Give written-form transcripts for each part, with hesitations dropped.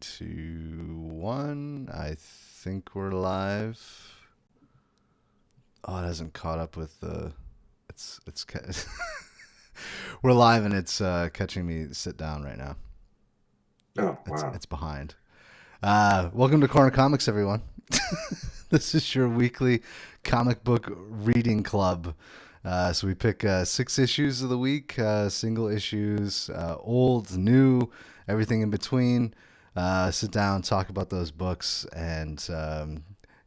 2, 1. I think we're live. Oh, it hasn't caught up with the. It's we're live and it's catching me sit down right now. Oh, wow. It's behind. Welcome to Corner Comics, everyone. This is your weekly comic book reading club. So we pick 6 issues of the week, single issues, old, new, everything in between. Sit down, talk about those books, and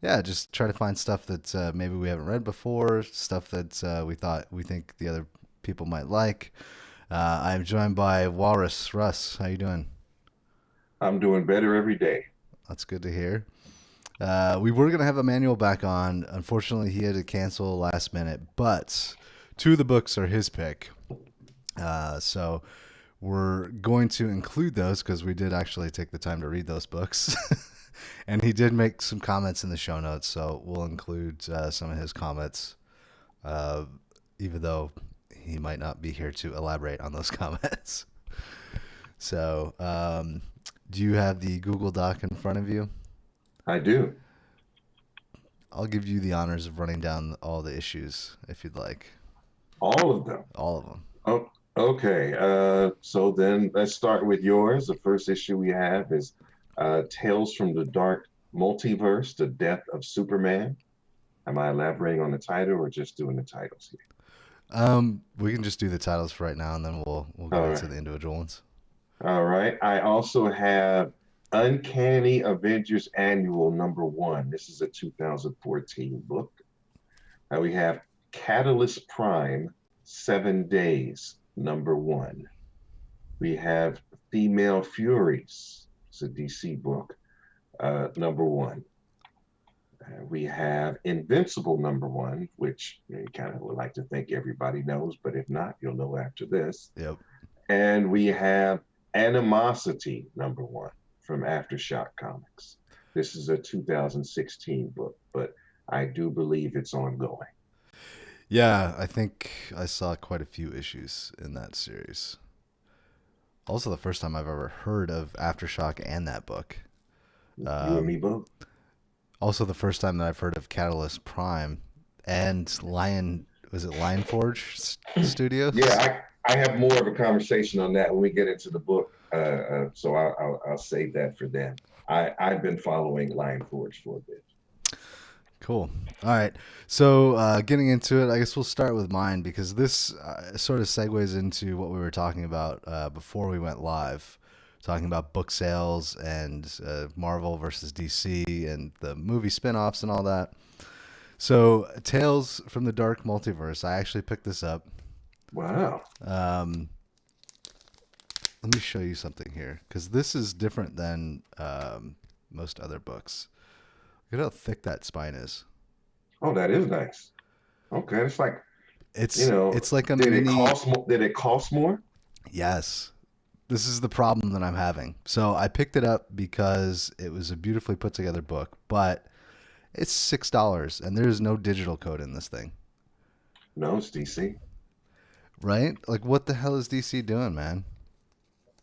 just try to find stuff that maybe we haven't read before, stuff that we think the other people might like. I'm joined by Walrus. Russ, how you doing? I'm doing better every day. That's good to hear. We were going to have Emmanuel back on. Unfortunately, he had to cancel last minute, but 2 of the books are his pick. So we're going to include those because we did actually take the time to read those books. And he did make some comments in the show notes, so we'll include some of his comments, even though he might not be here to elaborate on those comments. So do you have the Google Doc in front of you? I do. I'll give you the honors of running down all the issues if you'd like. All of them. All of them. Oh, okay. So then let's start with yours. The first issue we have is Tales from the Dark Multiverse, The Death of Superman. Am I elaborating on the title or just doing the titles here? We can just do the titles for right now, and then we'll go into the individual ones. All right. I also have Uncanny Avengers Annual #1. This is a 2014 book. We have Catalyst Prime 7 Days #1. We have Female Furies. It's a DC book. #1. We have Invincible #1, which you kind of would like to think everybody knows, but if not, you'll know after this. Yep. And we have Animosity #1 from Aftershock Comics. This is a 2016 book, but I do believe it's ongoing. Yeah, I think I saw quite a few issues in that series. Also, the first time I've ever heard of Aftershock and that book. You and me both. Also, the first time that I've heard of Catalyst Prime and Lion Forge Studios? Yeah, I have more of a conversation on that when we get into the book. So I'll save that for then. I've been following Lion Forge for a bit. Cool. All right. So getting into it, I guess we'll start with mine because this sort of segues into what we were talking about before we went live, talking about book sales and Marvel versus DC and the movie spinoffs and all that. So Tales from the Dark Multiverse, I actually picked this up. Wow. Let me show you something here because this is different than most other books. Look at how thick that spine is. Oh, that is nice. Okay, it's like it's like a did mini. Did it cost more? Yes, this is the problem that I'm having. So I picked it up because it was a beautifully put together book, but it's $6 and there is no digital code in this thing. No, it's DC. Right? Like, what the hell is DC doing, man?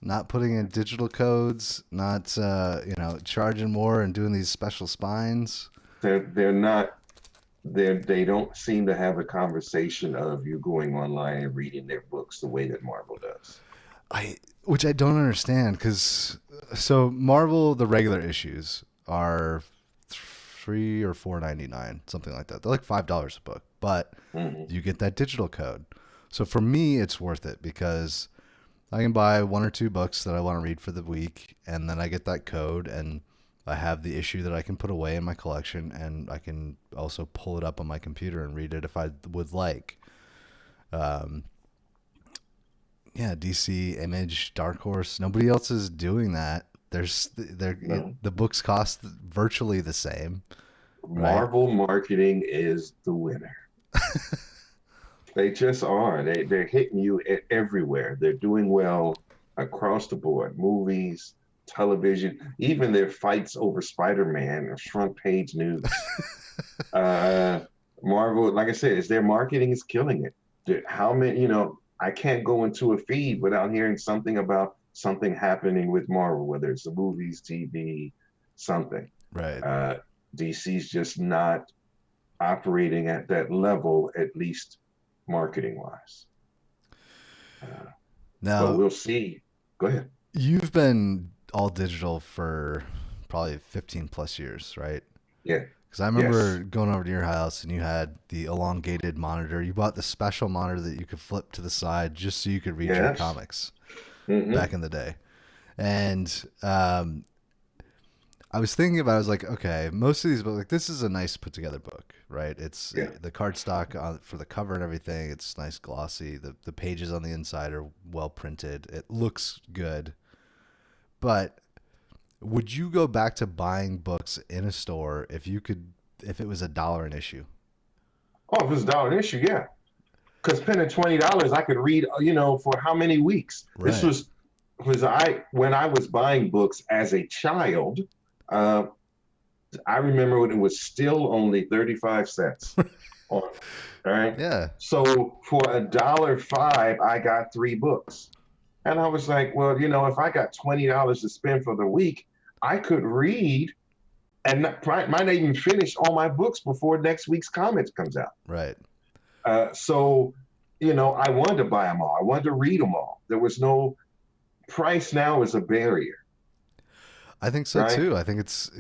Not putting in digital codes, not charging more and doing these special spines. They're not. They don't seem to have a conversation of you going online and reading their books the way that Marvel does. Which I don't understand because Marvel, the regular issues are $3 or $4.99, something like that. They're like $5 a book, but you get that digital code. So for me, it's worth it because I can buy 1 or 2 books that I want to read for the week, and then I get that code, and I have the issue that I can put away in my collection, and I can also pull it up on my computer and read it if I would like. DC, Image, Dark Horse, nobody else is doing that. The books cost virtually the same. Marvel marketing is the winner. They just are. They're hitting you everywhere. They're doing well across the board. Movies, television, even their fights over Spider-Man are front page news. Marvel, like I said, their marketing is killing it. How many, I can't go into a feed without hearing something about something happening with Marvel, whether it's the movies, TV, something. Right. DC's just not operating at that level, at least marketing wise. But Now, we'll see. Go ahead. you've been all digital for probably 15 plus years, right? Yeah. Because I Yes. remember going over to your house and you had the elongated monitor. You bought the special monitor that you could flip to the side just so you could read your Yes. comics Hmm. back in the day. And I was thinking about, I was like, okay, most of these books, like this is a nice put together book, right? It's Yeah. the cardstock for the cover and everything. It's nice glossy. The pages on the inside are well printed. It looks good. But would you go back to buying books in a store if it was $1 an issue? Oh, if it's a dollar an issue, yeah. Because spending $20, I could read, for how many weeks? This Right. was I when I was buying books as a child. Uh, I remember when it was still only 35 cents. On, all right. Yeah. So for $1.05, I got 3 books. And I was like, well, if I got $20 to spend for the week, I could read and might not even finish all my books before next week's comics comes out. Right. So, I wanted to buy them all. I wanted to read them all. There was no price now is a barrier, I think so right? too. I think it's,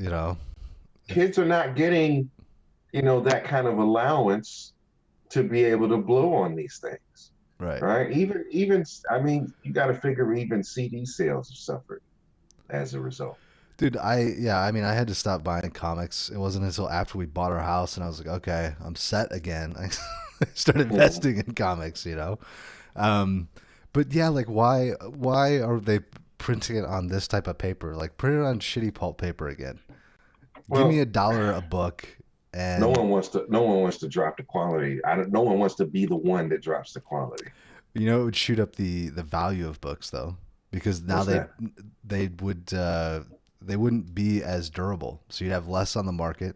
Kids are not getting, that kind of allowance to be able to blow on these things, right. right? Even, I mean, you got to figure even CD sales have suffered as a result. Dude, I mean, I had to stop buying comics. It wasn't until after we bought our house and I was like, okay, I'm set again. I started Mhm. investing in comics. Um, but yeah, like why are they printing it on this type of paper? Like print it on shitty pulp paper again. Give me Well, $1 a book no and one wants to. No one wants to drop the quality. I don't. No one wants to be the one that drops the quality. it would shoot up the value of books though, because now What's that? they would they wouldn't be as durable. So you'd have less on the market,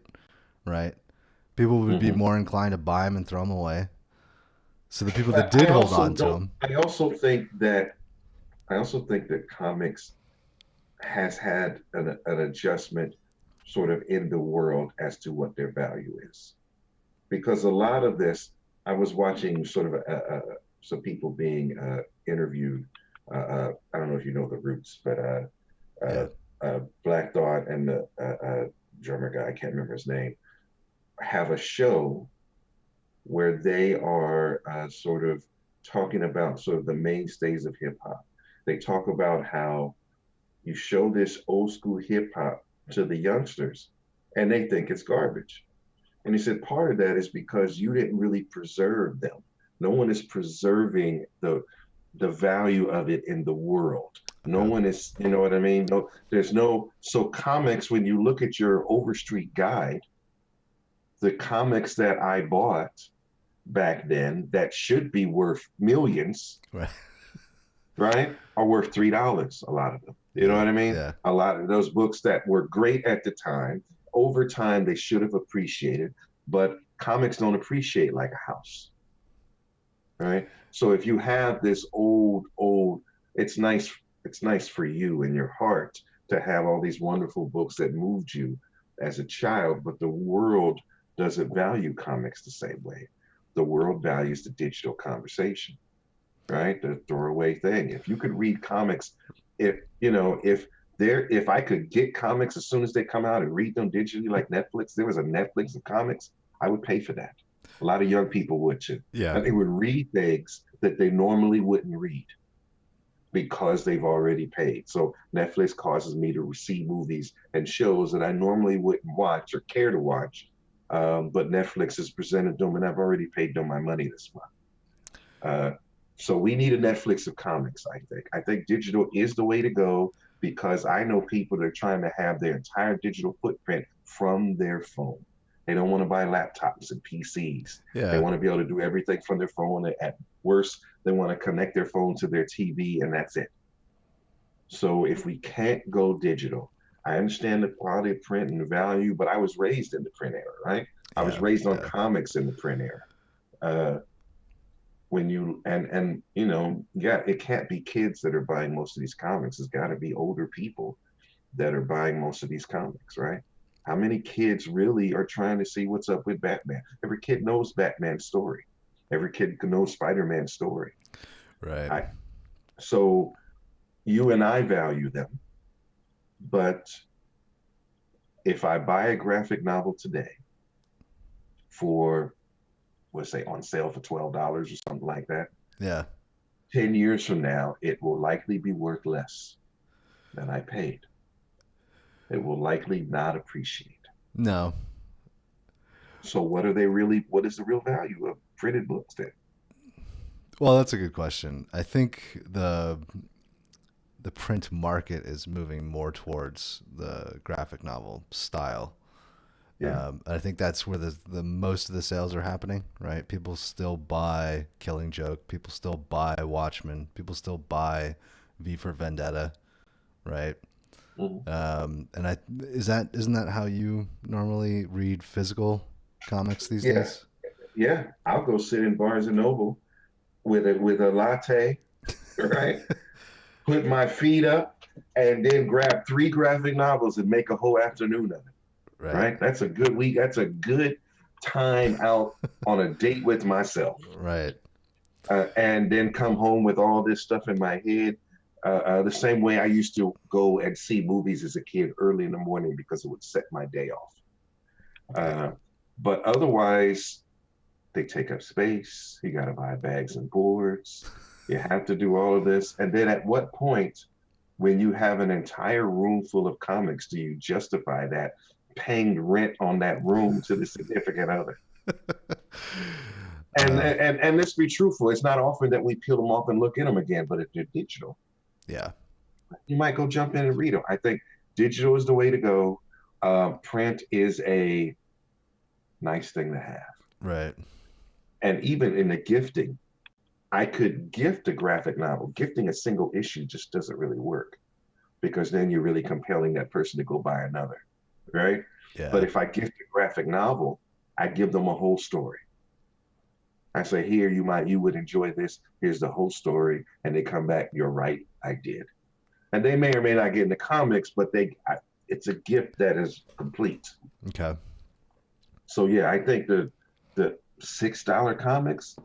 right? People would be Hmm. more inclined to buy them and throw them away. So the people that did hold on to them, I also think that. I also think that comics has had an adjustment, sort of in the world as to what their value is, because a lot of this, I was watching sort of some people being interviewed. I don't know if you know the Roots, but yeah, Black Thought and the drummer guy, I can't remember his name, have a show where they are sort of talking about sort of the mainstays of hip hop. They talk about how you show this old school hip hop to the youngsters and they think it's garbage. And he said part of that is because you didn't really preserve them. No one is preserving the value of it in the world. No okay, one is, you know what I mean? No, there's no, so comics, when you look at your Overstreet guide, the comics that I bought back then that should be worth millions, right, right, are worth $3. A lot of them. You know yeah, what I mean? yeah, A lot of those books that were great at the time, over time they should have appreciated, but comics don't appreciate like a house, right? So if you have this old, it's nice. It's nice for you in your heart to have all these wonderful books that moved you as a child, but the world doesn't value comics the same way. The world values the digital conversation, right? The throwaway thing. If you could read comics, if I could get comics as soon as they come out and read them digitally like Netflix, there was a Netflix of comics, I would pay for that. A lot of young people would too. yeah. And they would read things that they normally wouldn't read because they've already paid. So Netflix causes me to see movies and shows that I normally wouldn't watch or care to watch. But Netflix has presented them and I've already paid them my money this month. Uh, so we need a Netflix of comics, I think. I think digital is the way to go because I know people that are trying to have their entire digital footprint from their phone. They don't want to buy laptops and PCs. They Yeah. want to be able to do everything from their phone. At worst, they want to connect their phone to their TV and that's it. So if we can't go digital, I understand the quality of print and the value, but I was raised in the print era, right? I was Yeah. raised on Yeah. comics in the print era. Uh, when you and you know, yeah, it can't be kids that are buying most of these comics. It's got to be older people that are buying most of these comics, right? How many kids really are trying to see what's up with Batman? Every kid knows Batman's story. Every kid knows Spider-Man's story. Right. I so you and I value them, but if I buy a graphic novel today for, let's say, on sale for $12 or something like that, Yeah. 10 years from now, it will likely be worth less than I paid. It will likely not appreciate. No. So what is the real value of printed books then? Well, that's a good question. I think the print market is moving more towards the graphic novel style. Yeah. I think that's where the most of the sales are happening, right? People still buy Killing Joke. People still buy Watchmen. People still buy V for Vendetta, right? Mhm. And I isn't that how you normally read physical comics these Yeah. days? Yeah. I'll go sit in Barnes and Noble with a latte, right? Put my feet up and then grab three graphic novels and make a whole afternoon of it. Right. Right? That's a good week. That's a good time out on a date with myself. Right. And then come home with all this stuff in my head. The same way I used to go and see movies as a kid early in the morning because it would set my day off. Yeah. Uh, but otherwise, they take up space. You got to buy bags and boards. You have to do all of this. And then at what point, when you have an entire room full of comics, do you justify that paying rent on that room to the significant other? Uh, And let's be truthful, it's not often that we peel them off and look at them again, but if they're digital, yeah. you might go jump in and read them. I think digital is the way to go. Print is a nice thing to have. Right. And even in the gifting, I could gift a graphic novel. Gifting a single issue just doesn't really work because then you're really compelling that person to go buy another, right? But Yeah. if I gift a graphic novel, I give them a whole story. I say, here, you would enjoy this. Here's the whole story. And they come back, you're right, I did. And they may or may not get in the comics, but it's a gift that is complete. Okay. So yeah, I think the $6 comics,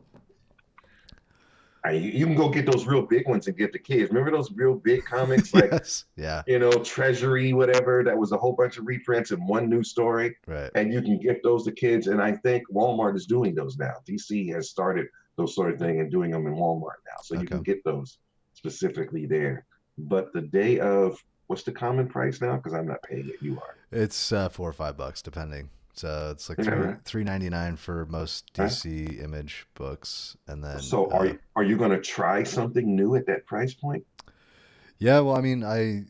you can go get those real big ones and give the kids. Remember those real big comics like, Yes. Yeah. Treasury, whatever, that was a whole bunch of reprints and one new story. Right. And you can gift those to kids. And I think Walmart is doing those now. DC has started those sort of thing and doing them in Walmart now. So you Okay. can get those specifically there. But the day of, what's the common price now? Because I'm not paying it. You are. It's $4 or $5 depending. So it's like Yeah, three right. $3.99 for most Right. DC Image books, and then So are you going to try something new at that price point? yeah. Well, I mean,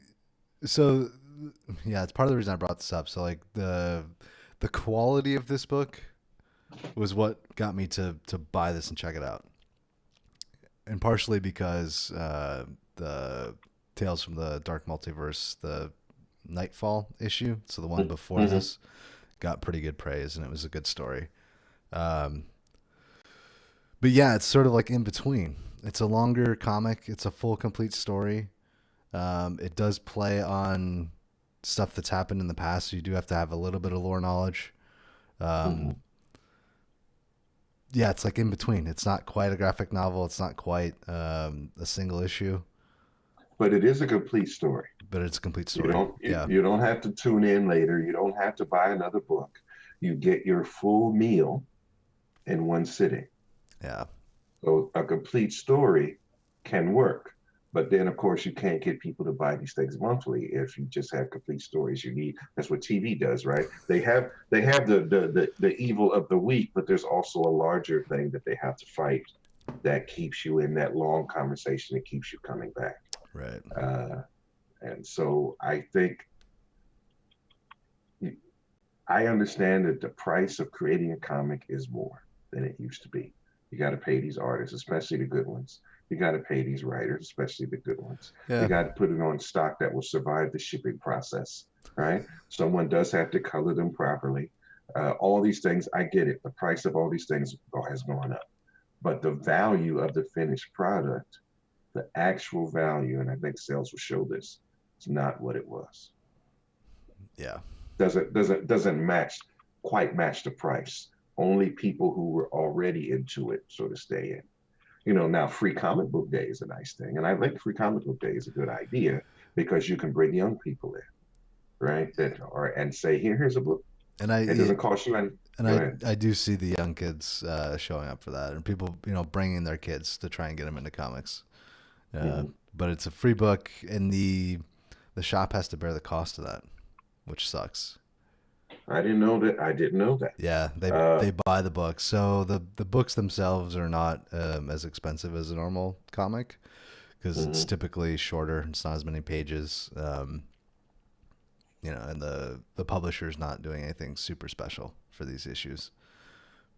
so yeah, it's part of the reason I brought this up. So like the quality of this book was what got me to buy this and check it out, and partially because the Tales from the Dark Multiverse, the Nightfall issue, so the one before Mm-hmm. this, got pretty good praise, and it was a good story. Um, but yeah, it's sort of like in between. It's a longer comic. It's a full, complete story. It does play on stuff that's happened in the past, so you do have to have a little bit of lore knowledge. Mm-hmm. Um, yeah, it's like in between. It's not quite a graphic novel. It's not quite a single issue, But it is a complete story. but it's a complete You story. don't you, Yeah, you don't have to tune in later. You don't have to buy another book. You get your full meal in one sitting. yeah, So a complete story can work. But then of course you can't get people to buy these things monthly if you just have complete stories you need. That's what TV does, right? They have the evil of the week, but there's also a larger thing that they have to fight that keeps you in that long conversation and keeps you coming back. right. Uh, and so I think I understand that the price of creating a comic is more than it used to be. You got to pay these artists, especially the good ones. You got to pay these writers, especially the good ones. You Yeah, got to put it on stock that will survive the shipping process, right? Someone does have to color them properly. All these things, I get it. The price of all these things has gone up. but the value of the finished product, the actual value, and I think sales will show this, it's not what it was. Yeah. Doesn't quite match the price. Only people who were already into it sort of stay in. Now free comic book day is a nice thing, and I think free comic book day is a good idea because you can bring young people in, right? And say, here's a book. And It doesn't cost you any. and Go I ahead. I do see the young kids showing up for that, and people bringing their kids to try and get them into comics. But it's a free book, and the shop has to bear the cost of that, which sucks. I didn't know that. I didn't know that. Yeah, they buy the books, so the books themselves are not as expensive as a normal comic because it's typically shorter. It's not as many pages, and the publisher's not doing anything super special for these issues.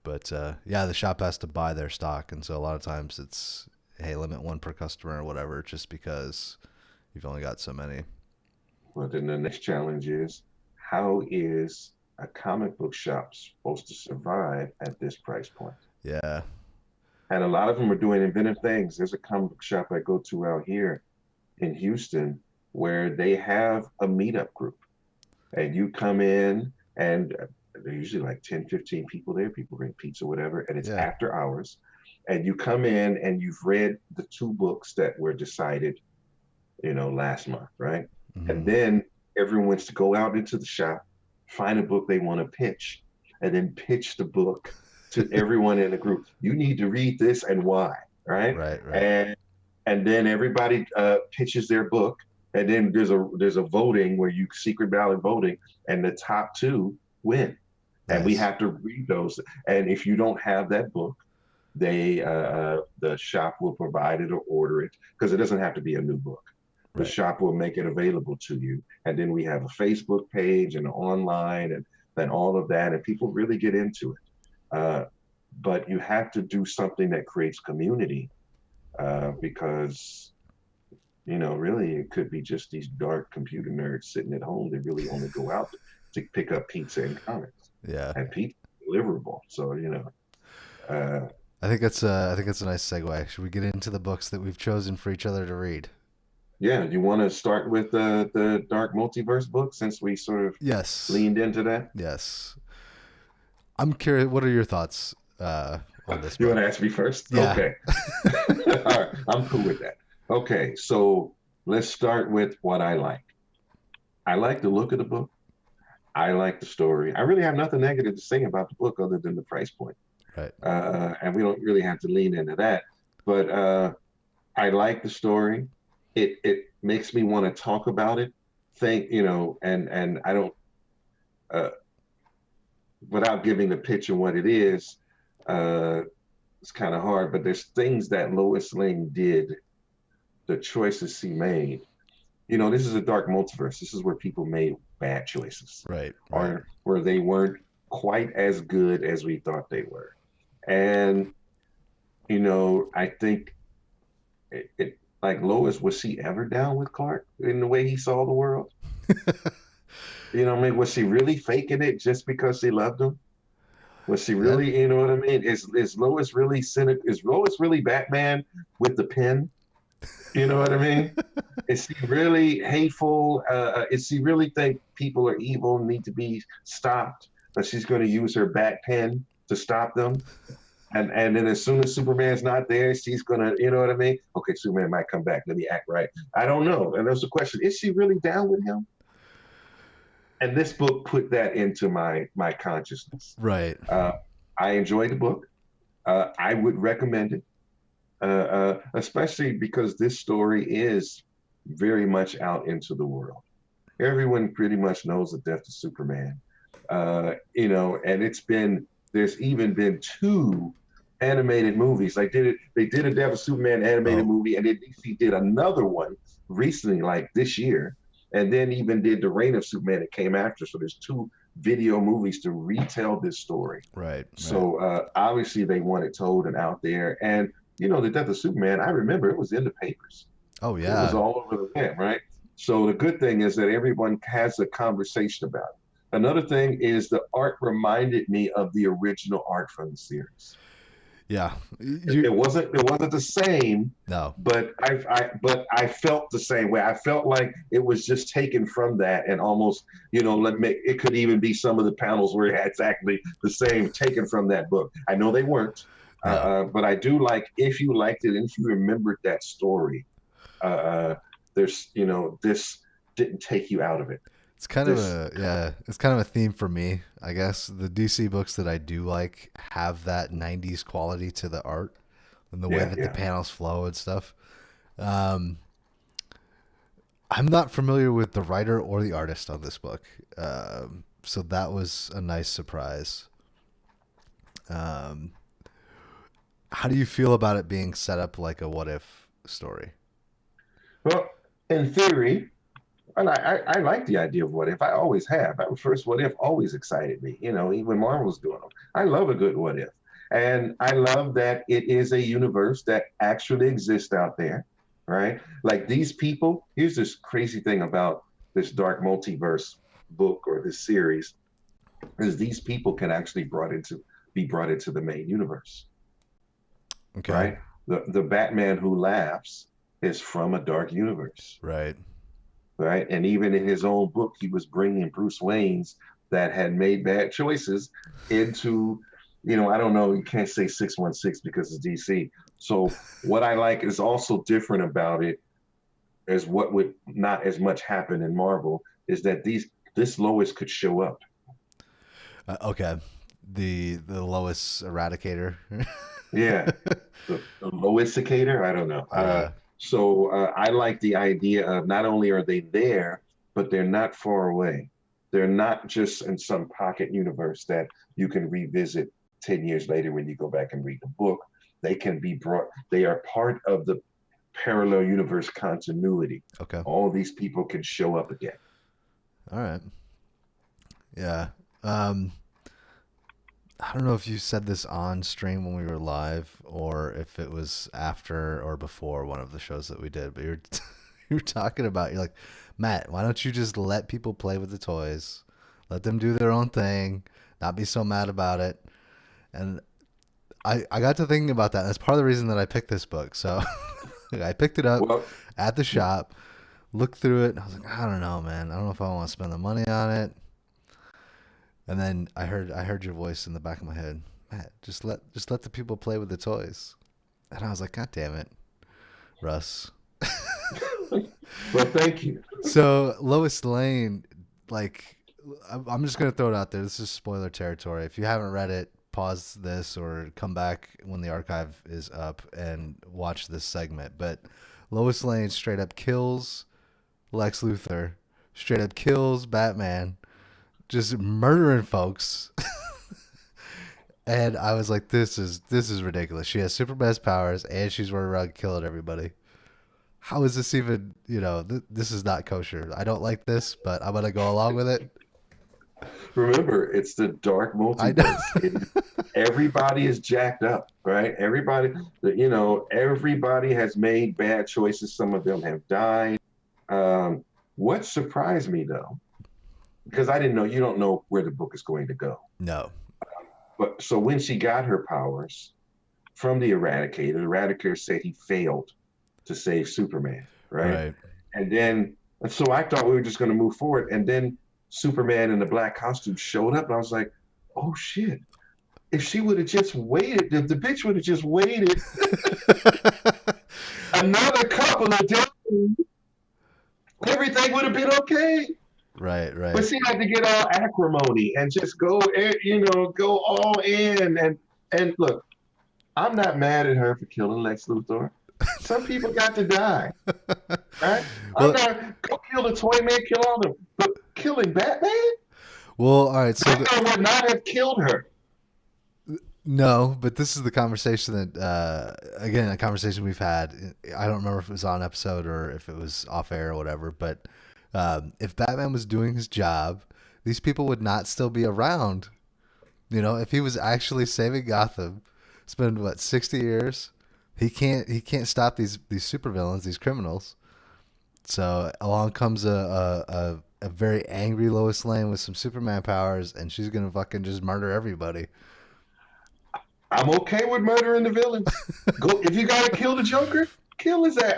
But yeah, the shop has to buy their stock, and so a lot of times it's, hey, limit one per customer or whatever, just because you've only got so many. Well, then the next challenge is, how is a comic book shop supposed to survive at this price point? Yeah. And a lot of them are doing inventive things. There's a comic book shop I go to out here in Houston where they have a meetup group. And you come in, and there are usually like 10, 15 people there. People bring pizza, whatever, and it's after hours. And you come in and you've read the 2 books that were decided, last month, right? Mm-hmm. And then everyone wants to go out into the shop, find a book they want to pitch, and then pitch the book to everyone in the group. You need to read this and why, right? Right. And then everybody pitches their book, and then there's a voting where you secret ballot voting, and the top 2 win. Nice. And we have to read those. And if you don't have that book, the shop will provide it or order it, because it doesn't have to be a new book. The shop will make it available to you. And then we have a Facebook page and online and then all of that. And people really get into it. But you have to do something that creates community because, really it could be just these dark computer nerds sitting at home that really only go out to pick up pizza and comics. Yeah. And pizza is deliverable. So, I think that's a nice segue. Should we get into the books that we've chosen for each other to read? Yeah, you want to start with the Dark Multiverse book since we sort of leaned into that? Yes. I'm curious, what are your thoughts on this book? You want to ask me first? Yeah. Okay. All right, I'm cool with that. Okay, so let's start with what I like. I like the look of the book. I like the story. I really have nothing negative to say about the book other than the price point. Right. And we don't really have to lean into that. But I like the story. It makes me want to talk about it, and I don't, without giving the picture what it is, it's kind of hard, but there's things that Lois Lane did, the choices she made. This is a dark multiverse. This is where people made bad choices. Right. Or where they weren't quite as good as we thought they were. And, I think it like Lois, was she ever down with Clark in the way he saw the world? Was she really faking it just because she loved him? Was she really, you know what I mean? Is Lois really cynical? Is Lois really Batman with the pen? You know what I mean? Is she really hateful? Is she really think people are evil and need to be stopped? But she's going to use her bat pen to stop them? And then as soon as Superman's not there, she's going to, you know what I mean? Okay, Superman might come back. Let me act right. I don't know. And there's the question, is she really down with him? And this book put that into my consciousness. Right. I enjoyed the book. I would recommend it, especially because this story is very much out into the world. Everyone pretty much knows the death of Superman, and there's even been 2 animated movies. They did a Death of Superman animated movie, and then DC did another one recently, like this year, and then even did the Reign of Superman that came after. So there's 2 video movies to retell this story. Right. So obviously they want it told and out there. And the Death of Superman, I remember it was in the papers. Oh yeah. It was all over the web, right? So the good thing is that everyone has a conversation about it. Another thing is the art reminded me of the original art from the series. Yeah. It wasn't the same, No. but I felt the same way. I felt like it was just taken from that and almost, let me it could even be some of the panels where it's actually the same taken from that book. I know they weren't, No. but I do like, if you liked it and if you remembered that story, there's, this didn't take you out of it. It's kind of This, a yeah, it's kind of a theme for me, I guess. The DC books that I do like have that 90s quality to the art and the way yeah, that the yeah. panels flow and stuff. Um, I'm not familiar with the writer or the artist on this book. So that was a nice surprise. Um, how do you feel about it being set up like a what if story? Well, in theory, and I like the idea of what if. I always have. That first what if always excited me. Even Marvel was doing them. I love a good what if, and I love that it is a universe that actually exists out there, right? Like these people. Here's this crazy thing about this dark multiverse book or this series is these people can actually be brought into the main universe, Okay. right? The Batman who laughs is from a dark universe, Right. right? And even in his own book, he was bringing Bruce Wayne's that had made bad choices into, I don't know, you can't say 616 because it's DC. So what I like is also different about it, as what would not as much happen in Marvel, is that this Lois could show up. Okay. The Lois Eradicator. Yeah, the Loisicator, I don't know. Yeah. So I like the idea of not only are they there, but they're not far away. They're not just in some pocket universe that you can revisit 10 years later when you go back and read the book. They are part of the parallel universe continuity. Okay. All these people can show up again. All right. Yeah. Um, I don't know if you said this on stream when we were live or if it was after or before one of the shows that we did, but you're you're talking about you're like, Matt, why don't you just let people play with the toys? Let them do their own thing, not be so mad about it. And I got to thinking about that. And that's part of the reason that I picked this book. So I picked it up Well, at the shop, looked through it, and I was like, I don't know, man. I don't know if I want to spend the money on it. And then I heard your voice in the back of my head, Matt. Just let the people play with the toys. And I was like, God damn it, Russ. well, thank you. So Lois Lane, like, I'm just gonna throw it out there. This is spoiler territory. If you haven't read it, pause this or come back when the archive is up and watch this segment. But Lois Lane straight up kills Lex Luthor, straight up kills Batman, just murdering folks. And I was like, this is ridiculous. She has super best powers and she's running around killing everybody. How is this even? This is not kosher. I don't like this, but I'm gonna go along with it. Remember, it's the dark I know. multiverse. Everybody is jacked up, right? Everybody has made bad choices. Some of them have died. What surprised me though, because I didn't know, you don't know where the book is going to go. No. But so when she got her powers from the Eradicator said he failed to save Superman, right? Right. And so I thought we were just going to move forward. And then Superman in the black costume showed up, and I was like, oh shit. If she would have just waited, if the bitch would have just waited another couple of days, everything would have been okay. Right. But Right. she had to get all acrimony and just go all in. And look, I'm not mad at her for killing Lex Luthor. Some people got to die, right? I'm Well, not go kill the toy man, kill all them, but killing Batman, well. All right. So Batman would not have killed her. no, but this is the conversation that again a conversation we've had. I don't remember if it was on episode or if it was off air or whatever. But if Batman was doing his job, these people would not still be around. If he was actually saving Gotham, it's been what 60 years. He can't stop these supervillains, these criminals. So along comes a very angry Lois Lane with some Superman powers, and she's gonna fucking just murder everybody. I'm okay with murdering the villains. Go if you gotta kill the Joker, kill his ass.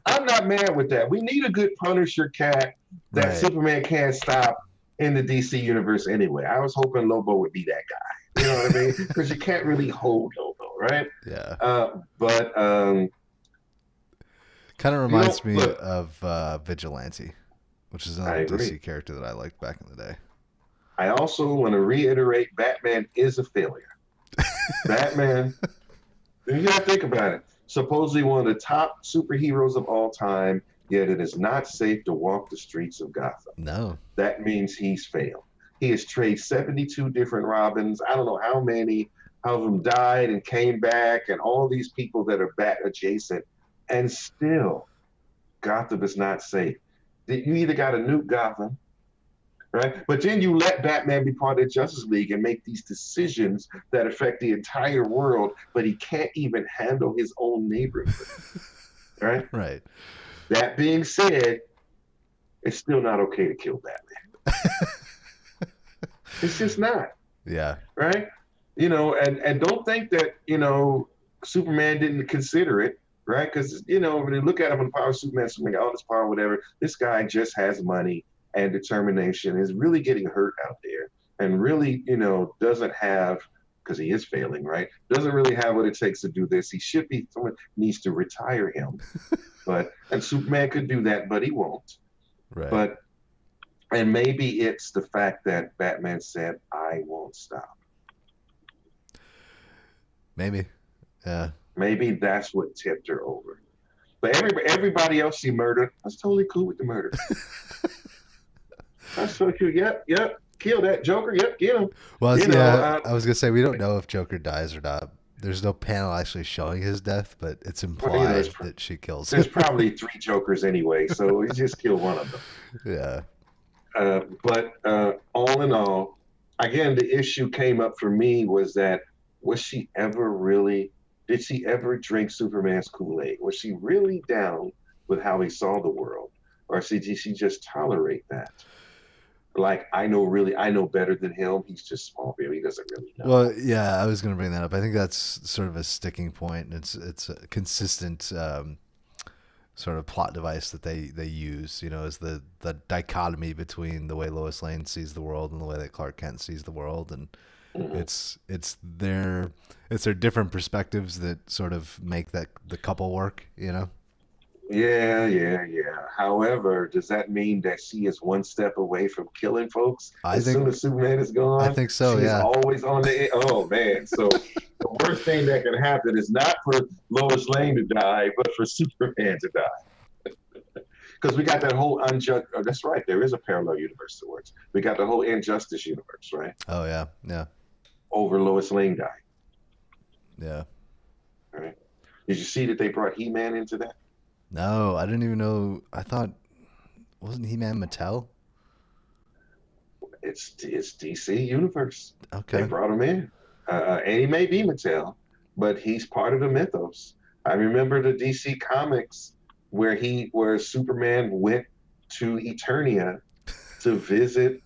I'm not mad with that. We need a good Punisher cat that Right. Superman can't stop in the DC universe anyway. I was hoping Lobo would be that guy. You know what I mean? Because you can't really hold Lobo, right? Yeah. But Kind of you know, reminds me look, of Vigilante, which is I another agree. DC character that I liked back in the day. I also want to reiterate Batman is a failure. Batman, you gotta think about it. Supposedly one of the top superheroes of all time, yet it is not safe to walk the streets of Gotham. No. That means he's failed. He has traded 72 different Robins. I don't know how many of them died and came back, and all these people that are Bat adjacent, and still Gotham is not safe. You either got to nuke Gotham, right? But then you let Batman be part of the Justice League and make these decisions that affect the entire world, but he can't even handle his own neighborhood, right? Right. That being said, it's still not okay to kill Batman. It's just not, Yeah. right? And don't think that, Superman didn't consider it, right? Because, when you look at him in the power of Superman got all this power, whatever, this guy just has money and determination, is really getting hurt out there and really, doesn't have, because he is failing, right? Doesn't really have what it takes to do this. He should be, someone needs to retire him. And Superman could do that, but he won't. Right. But, and maybe it's the fact that Batman said, I won't stop. Maybe. Yeah. Maybe that's what tipped her over. But everybody else she murdered, I was totally cool with the murder. That's so cool. Yep. Kill that Joker. Yep, get him. Well, yeah, I was gonna say we don't know if Joker dies or not. There's no panel actually showing his death, but it's implied that she kills him. There's probably 3 Jokers anyway, so he just killed one of them. Yeah. But all in all, again, the issue came up for me was that did she ever drink Superman's Kool-Aid? Was she really down with how he saw the world? Or did she just tolerate that? Like, I know better than him. He's just small. He doesn't really know. Well, yeah, I was going to bring that up. I think that's sort of a sticking point. It's a consistent sort of plot device that they use. Is the dichotomy between the way Lois Lane sees the world and the way that Clark Kent sees the world, and it's their different perspectives that sort of make the couple work. Yeah. However, does that mean that she is one step away from killing folks soon as Superman is gone? I think so, She's always on the oh man. So the worst thing that can happen is not for Lois Lane to die, but for Superman to die. Because we got that whole unjust that's right, there is a parallel universe that works. We got the whole injustice universe, right? Oh yeah. Over Lois Lane dying. Yeah. All right. Did you see that they brought He-Man into that? No, I didn't even know. I thought, wasn't He-Man Mattel? It's DC Universe. Okay. They brought him in. And he may be Mattel, but he's part of the mythos. I remember the DC Comics where Superman went to Eternia to visit,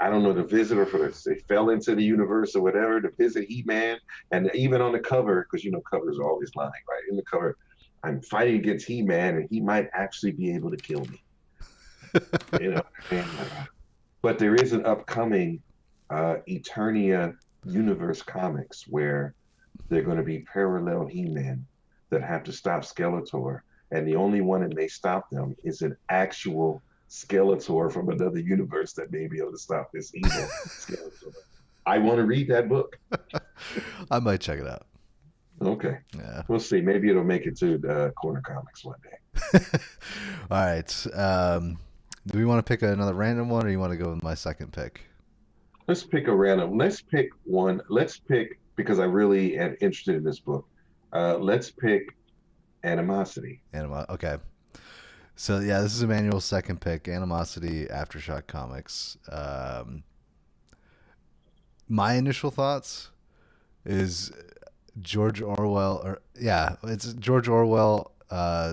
I don't know, to visit or they fell into the universe or whatever to visit He-Man. And even on the cover, because covers are always lying, right? In the cover, I'm fighting against He-Man, and he might actually be able to kill me. But there is an upcoming Eternia universe comics where they're going to be parallel He-Man that have to stop Skeletor, and the only one that may stop them is an actual Skeletor from another universe that may be able to stop this evil Skeletor. I want to read that book. I might check it out. Okay. Yeah. We'll see. Maybe it'll make it to Corner Comics one day. All right. Do we want to pick another random one, or you want to go with my second pick? Let's pick a random. Let's pick one. Let's pick, because I really am interested in this book. Let's pick Animosity. Okay. So yeah, this is Emmanuel's second pick, Animosity, Aftershock Comics. My initial thoughts is George Orwell, it's George Orwell,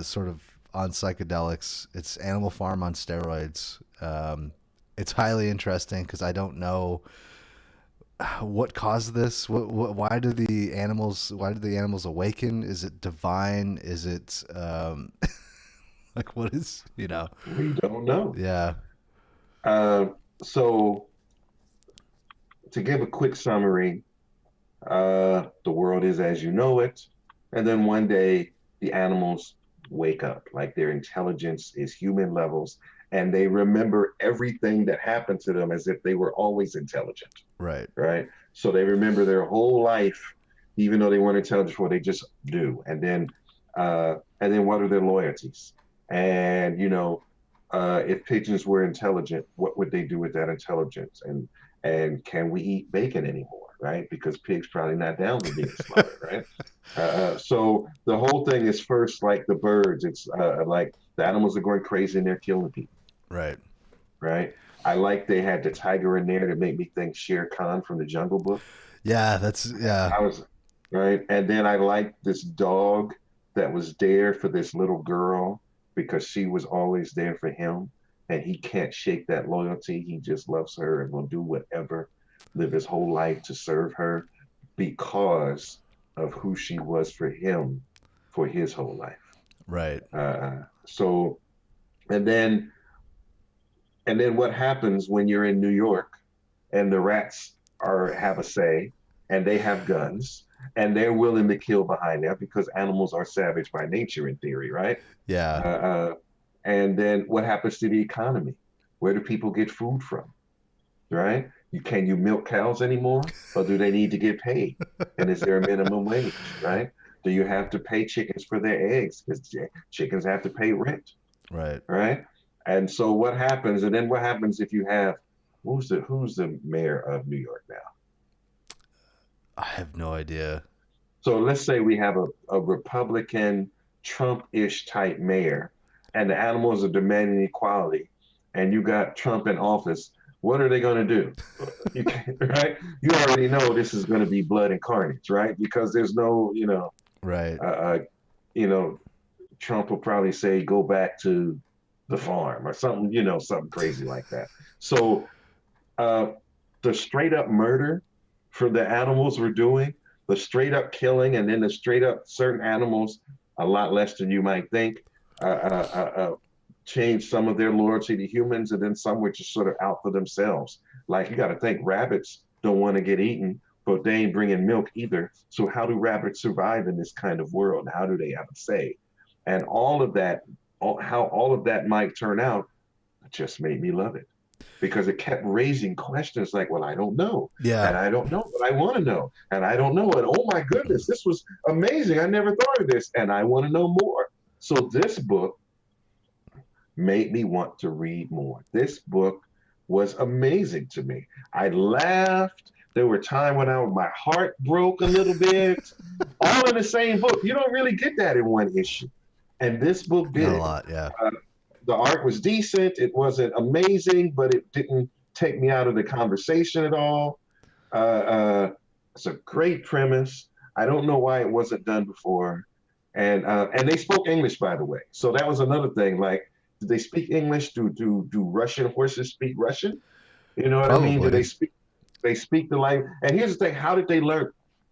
sort of on psychedelics. It's Animal Farm on steroids. It's highly interesting because I don't know what caused this? Why do the animals awaken? Is it divine? Is it like what is, you know? We don't know. Yeah. Uh, so to give a quick summary, the world is as you know it, and then one day the animals wake up, like their intelligence is human levels, and they remember everything that happened to them as if they were always intelligent, Right. right? So they remember their whole life, even though they weren't intelligent before, they just do. And then what are their loyalties? And if pigeons were intelligent, what would they do with that intelligence? And can we eat bacon anymore? Right? Because pigs probably not down with being slaughtered, right? So the whole thing is first like the birds. It's like the animals are going crazy and they're killing people, Right. right? I like they had the tiger in there to make me think Shere Khan from the Jungle Book. Yeah, yeah. I was right, and then I liked this dog that was there for this little girl because she was always there for him, and he can't shake that loyalty. He just loves her and will do whatever, live his whole life to serve her because of who she was for him for his whole life. Right. So, and then what happens when you're in New York and the rats are have a say and they have guns and they're willing to kill behind that because animals are savage by nature in theory, right? Yeah. And then what happens to the economy? Where do people get food from, right? Can you milk cows anymore, or do they need to get paid? And is there a minimum wage, right? Do you have to pay chickens for their eggs? Because chickens have to pay rent, Right. right? And so what happens? And then what happens if you have who's the mayor of New York now? I have no idea. So let's say we have a Republican Trump-ish type mayor, and the animals are demanding equality, and you got Trump in office. What are they going to do? Right? You already know this is going to be blood and carnage, right? Because there's no, Right. you know, Trump will probably say, "Go back to the farm" or something, something crazy like that. So uh, the straight up murder for the animals we're doing, the straight up killing, and then the straight up certain animals, a lot less than you might think, uh, uh, uh, uh, change some of their loyalty to humans, and then some were just sort of out for themselves. Like you got to think rabbits don't want to get eaten, but they ain't bringing milk either. So how do rabbits survive in this kind of world? How do they have a say? And all of that, how all of that might turn out, just made me love it because it kept raising questions like, well, I don't know. Yeah. And I don't know, but I want to know. And I don't know. And oh my goodness, this was amazing. I never thought of this. And I want to know more. So this book made me want to read more. This book was amazing to me. I laughed. There were times when my heart broke a little bit, all in the same book. You don't really get that in one issue. And this book did. Not a lot, yeah. The art was decent. It wasn't amazing, but it didn't take me out of the conversation at all. It's a great premise. I don't know why it wasn't done before. And they spoke English, by the way. So that was another thing. Like, did they speak English? Do Russian horses speak Russian? You know what I mean? Do they speak the language? And here's the thing: how did they learn?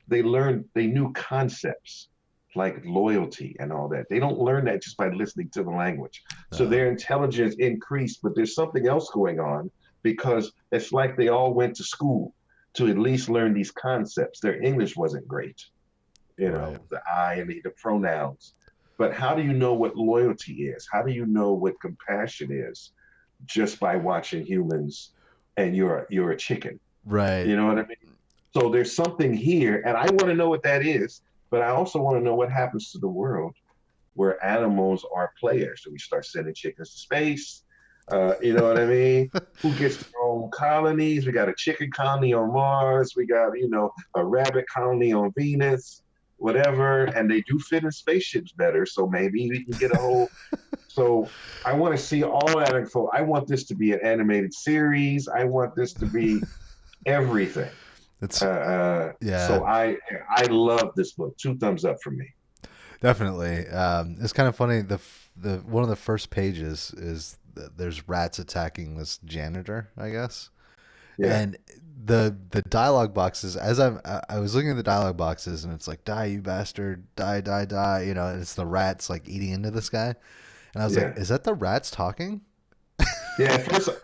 They knew concepts like loyalty and all that. They don't learn that just by listening to the language. So their intelligence increased, but there's something else going on because it's like they all went to school to at least learn these concepts. Their English wasn't great, Right. the I and the pronouns. But how do you know what loyalty is? How do you know what compassion is just by watching humans and you're a chicken? Right. You know what I mean? So there's something here, and I want to know what that is, but I also want to know what happens to the world where animals are players. Do we start sending chickens to space? You know what I mean? Who gets their own colonies? We got a chicken colony on Mars. We got, a rabbit colony on Venus, whatever. And they do fit in spaceships better. So maybe we can get a whole. So I want to see all that info. I want this to be an animated series. I want this to be everything. Yeah. So I love this book. 2 thumbs up for me. Definitely. It's kind of funny. The one of the first pages is there's rats attacking this janitor, I guess, Yeah. And the dialogue boxes, as I was looking at the dialogue boxes, and it's like, die you bastard, die die die, you know, and it's the rats like eating into this guy, and I was like, Yeah. is that the rats talking? Yeah,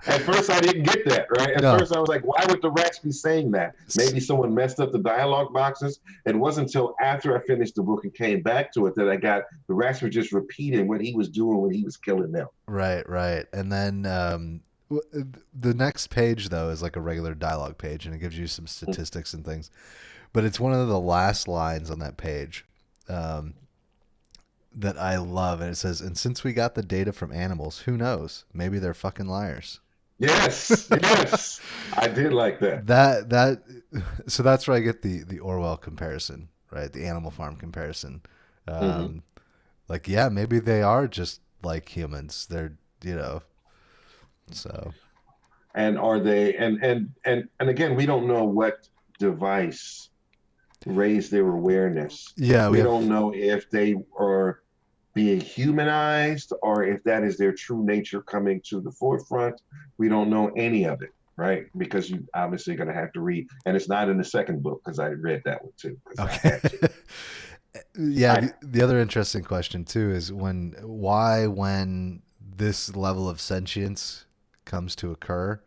at first I didn't get that, right? At No. first I was like, why would the rats be saying that? Maybe someone messed up the dialogue boxes. It wasn't until after I finished the book and came back to it that I got the rats were just repeating what he was doing when he was killing them. Right, right. And then the next page though is like a regular dialogue page, and it gives you some statistics and things. But it's one of the last lines on that page um, that I love, and it says, "And since we got the data from animals, who knows? Maybe they're fucking liars." Yes, yes. I did like that. That so that's where I get the Orwell comparison, right? The Animal Farm comparison. Hmm. Um, like, yeah, maybe they are just like humans. They're, you know, so And are they and again, we don't know what device raised their awareness. yeah, we We have don't know if they are being humanized or if that is their true nature coming to the forefront. We don't know any of it, right? Because you obviously going to have to read, and it's not in the second book because I read that one too because I okay. had to. Yeah, I the other interesting question too is when this level of sentience comes to occur,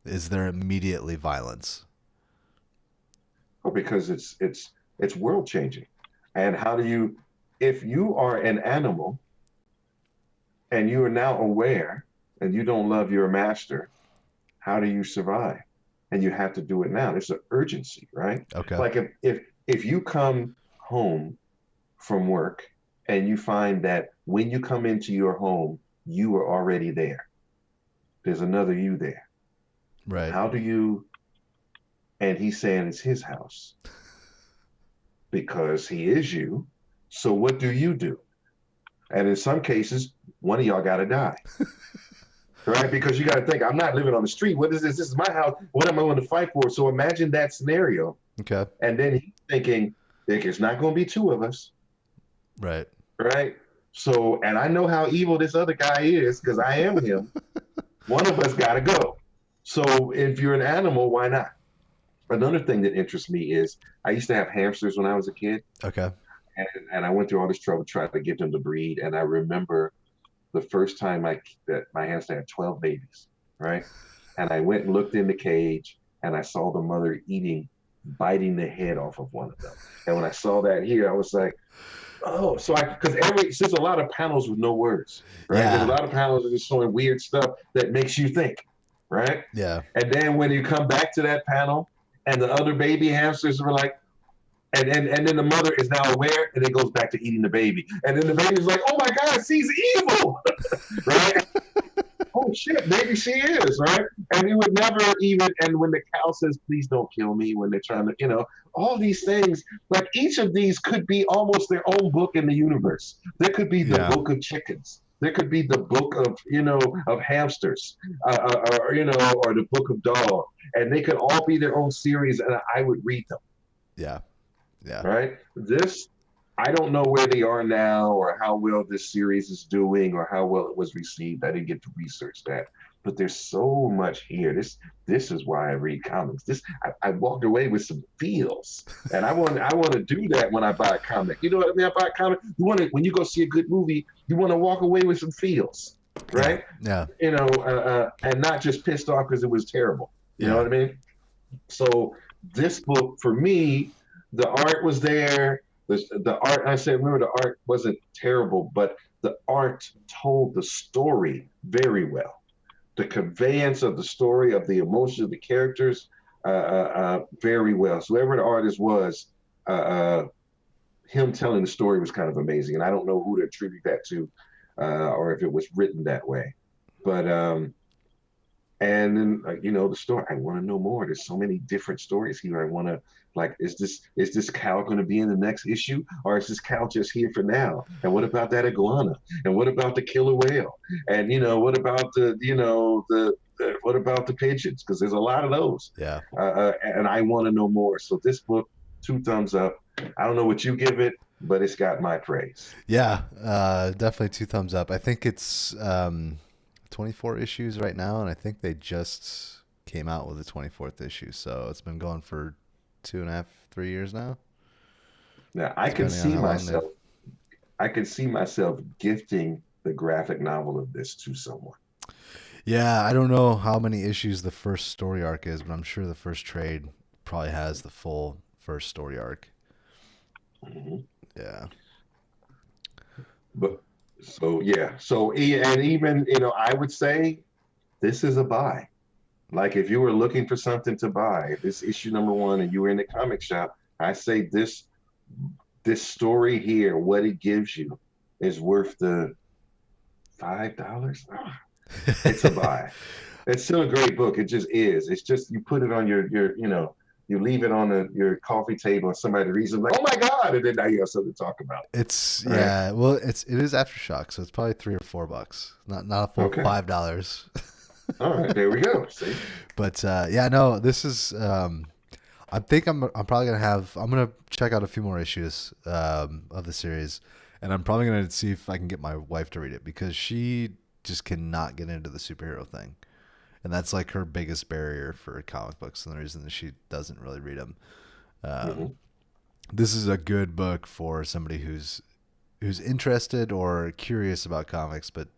is there immediately violence? because it's world changing, and how do you, if you are an animal and you are now aware and you don't love your master, how do you survive? And you have to do it now. There's an urgency, right? Okay. Like if you come home from work and you find that when you come into your home, you are already there. There's another you there. Right. How do you? And he's saying it's his house because he is you. So what do you do? And in some cases, one of y'all got to die, right? Because you got to think, I'm not living on the street. What is this? This is my house. What am I going to fight for? So imagine that scenario. Okay. And then he's thinking, it's not going to be two of us, Right. right? So, and I know how evil this other guy is because I am him. One of us got to go. So if you're an animal, why not? Another thing that interests me is I used to have hamsters when I was a kid, Okay. and I went through all this trouble trying to get them to breed. And I remember the first time that my hamster had 12 babies, right? And I went and looked in the cage, and I saw the mother biting the head off of one of them. And when I saw that here, I was like, oh, so because since a lot of panels with no words, right? There's a Yeah. lot of panels that are just showing weird stuff that makes you think, right? Yeah. And then when you come back to that panel, and the other baby hamsters were like, and then the mother is now aware, and it goes back to eating the baby, and then the baby's like, oh my God, she's evil, right? Oh shit, maybe she is, right? And you would never even, and when the cow says, please don't kill me, when they're trying to, all these things, like each of these could be almost their own book in the universe. There could be the Yeah. book of chickens. There could be the book of, of hamsters, or the book of dog. And they could all be their own series, and I would read them, Yeah. Yeah. right? I don't know where they are now or how well this series is doing or how well it was received. I didn't get to research that. But there's so much here. This is why I read comics. I walked away with some feels, and I want to do that when I buy a comic. You know what I mean? I buy a comic. When you go see a good movie, you want to walk away with some feels, Yeah. right? Yeah. And not just pissed off because it was terrible. You know Yeah. what I mean? So this book for me, the art was there. The art, I said, remember the art wasn't terrible, but the art told the story very well. The conveyance of the story, of the emotion of the characters, very well. So whoever the artist was, him telling the story was kind of amazing. And I don't know who to attribute that to, or if it was written that way. But and then the story. I want to know more. There's so many different stories here. I want to is this cow going to be in the next issue, or is this cow just here for now? And what about that iguana? And what about the killer whale? And what about what about the pigeons? Because there's a lot of those. Yeah. And I want to know more. So this book, 2 thumbs up. I don't know what you give it, but it's got my praise. Yeah. Definitely 2 thumbs up. I think it's 24 issues right now, and I think they just came out with the 24th issue. So it's been going for 2.5, 3 years now. Now I can Depending on see how long myself. I can see myself gifting the graphic novel of this to someone. Yeah, I don't know how many issues the first story arc is, but I'm sure the first trade probably has the full first story arc. Mhm. Yeah. But so yeah, and even I would say this is a buy. Like if you were looking for something to buy, this issue number one, and you were in the comic shop, I say this story here, what it gives you, is worth the $5. It's a buy. It's still a great book. It just is. It's just you put it on your you leave it on your coffee table and somebody reads it like, oh my God, and then now you have something to talk about. It's Right? yeah, well, it is Aftershock, so it's probably $3 or $4, not a full Okay. $5. All right, there we go. See? But yeah, no, this is. I think I'm probably gonna have. I'm gonna check out a few more issues of the series, and I'm probably gonna see if I can get my wife to read it because she just cannot get into the superhero thing, and that's like her biggest barrier for comic books, and the reason that she doesn't really read them. Hmm. This is a good book for somebody who's interested or curious about comics, but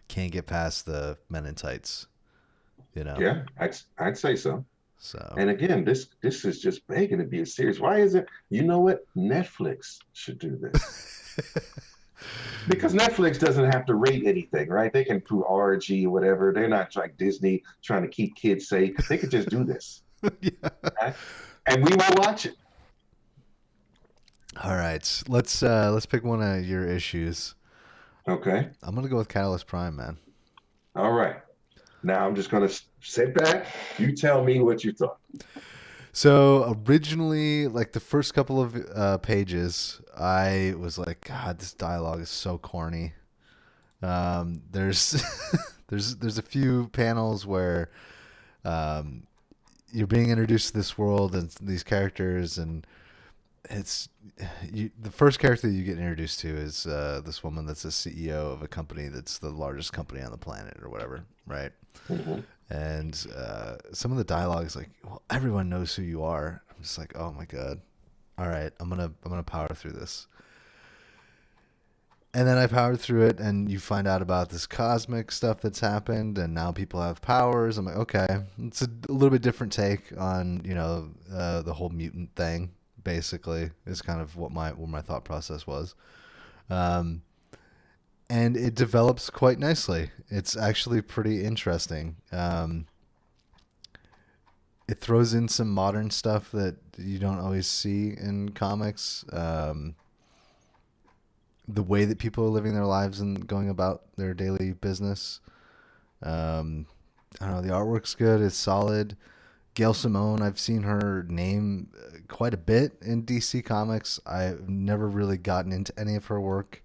can't get past the men in tights. You know, Yeah, I'd say so. so. And again, this is just begging to be a series. Why is it? You know what? Netflix should do this because Netflix doesn't have to rate anything, right? They can do RG or whatever. They're not like Disney trying to keep kids safe. They could just do this, Yeah. right? And we will watch it. All right, let's pick one of your issues. Okay. I'm gonna go with Catalyst Prime, man. All right. Now I'm just gonna sit back. You tell me what you thought. So originally, like the first couple of pages, I was like, God, this dialogue is so corny. There's there's a few panels where um, you're being introduced to this world and these characters, and it's the first character that you get introduced to is this woman that's a CEO of a company that's the largest company on the planet or whatever, right? Hmm. And some of the dialogue is like, well, everyone knows who you are. I'm just like, oh my God. All right, I'm gonna power through this. And then I powered through it, and you find out about this cosmic stuff that's happened, and now people have powers. I'm like, okay, it's a little bit different take on the whole mutant thing. Basically, is kind of what my thought process was, um, and it develops quite nicely. It's actually pretty interesting. It throws in some modern stuff that you don't always see in comics. The way that people are living their lives and going about their daily business. Um, I don't know. The artwork's good. It's solid. Gail Simone, I've seen her name quite a bit in DC Comics. I've never really gotten into any of her work,